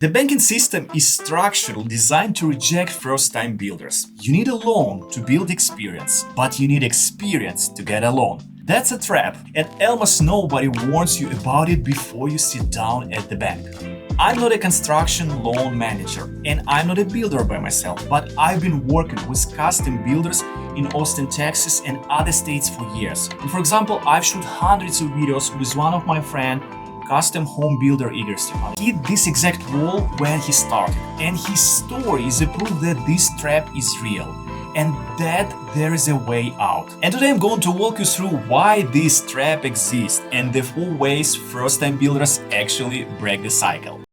The banking system is structurally designed to reject first-time builders. You need a loan to build experience, but you need experience to get a loan. That's a trap, and almost nobody warns you about it before you sit down at the bank. I'm not a construction loan manager, and I'm not a builder by myself, but I've been working with custom builders in Austin, Texas and other states for years. And for example, I've shot hundreds of videos with one of my friends, custom home builder Igor Stepan. He did this exact wall when he started, and his story is a proof that this trap is real and that there is a way out. And today I'm going to walk you through why this trap exists and the 4 ways first-time builders actually break the cycle.